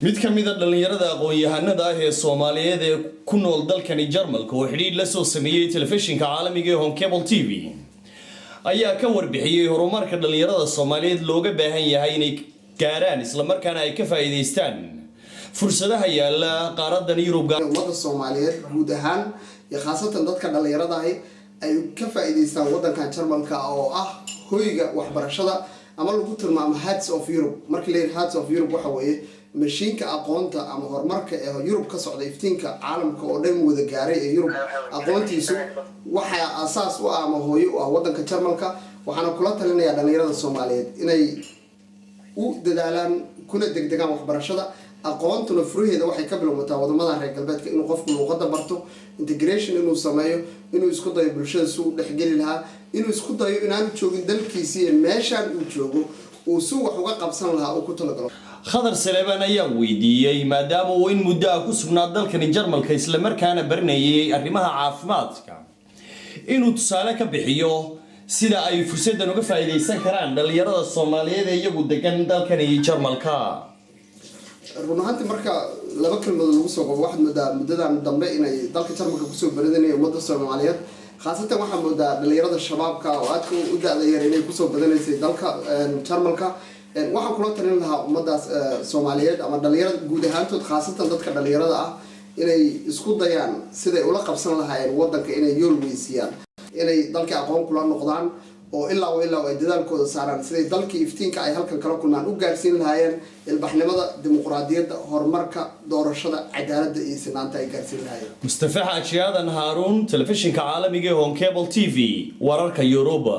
mid ka mid ah dhalinyarada aqoon-yahanada ah ee Soomaaliyeed ee ku nool dalkani Jarmalka oo xiriir la soo sameeyay telefishinka caalamiga ee Home Cable TV ayaa ka warbixiyay horumarka dhalinyarada Soomaaliyeed looga baahan yahay inay gaaraan isla markaana ay ka faa'iideystaan fursadaha yaala qaaradan Yurub wadada Soomaaliyeed guud ahaan iyo khaasatan dadka dhalinyarada ay ka faa'iideystaan wadankan Jarmalka oo ah hoyga waxbarashada ama lagu tilmaamo Hearts of Europe markii la yiraahdo Hearts of Europe waxa weeye mashiinka aqoonta ama horumarka ee Europe ka socda iftiinka caalamka oo dhan wada gaaray ee Europe aqoontiisu waxa asaas u ah ama hooyo u ah wadanka Jarmalka waxaana kula talinayaa dhalinyarada Soomaaliyeed inay u dadaalaan kuna degdegaan waxbarashada aqoontuna furaheeda waxay ka bilowmataa wadamada reer galbeedka inuu qofku luqadda barto integration inuu sameeyo inuu isku dayo bulshada soo dhaxgali lahaa inuu isku dayo inaan joogin dalkiisii meeshaan uu joogo uu si wax uga qabsan lahaa oo ku talagalo Khadar Saleeban ayaa weydiiyay maadaama uu in muddo ku sugnaa dalkani Jarmalka isla markaana baranayay arrimaha caafimaadka inuu tusaale ka bixiyo sida ay fursadan uga faa'iideysan karaan dhalinyarada Soomaaliyeed ee iyagu degan dalkani Jarmalka runaantii marka laba kalmood lagu soo qabo waxaad moodaa muddadan dambe inay dalka Jarmalka ku soo badanayeen ummadda Soomaaliyeed khaasatan waxaa moodaa dhalinyarada shabaabka oo aad u da'dayar inay ku soo badanaysay dalka Jarmalka waxaan kula talin lahaa ummadaas Soomaaliyeed ama dhalinyarada guud ahaantood khaasatan dadka dhalinyarada ah inay isku dayaan siday ula qabsan lahaayeen wadanka inay yoolweysiyaan inay dalka aqoon kula noqdaan oo ilaa ay dadaalkooda saaraan siday dalkii iftiinka ay halkan kala kulmaan u gaarsiin lahaayeen ilbaxnimada dimuqraadiyadda horumarka doorashada cadaaladda iyo sinaanta ay gaarsiin lahaayeen Mustafa Hajiyadan Harun telefishinka caalamiga ee Home Cable TV wararka Europa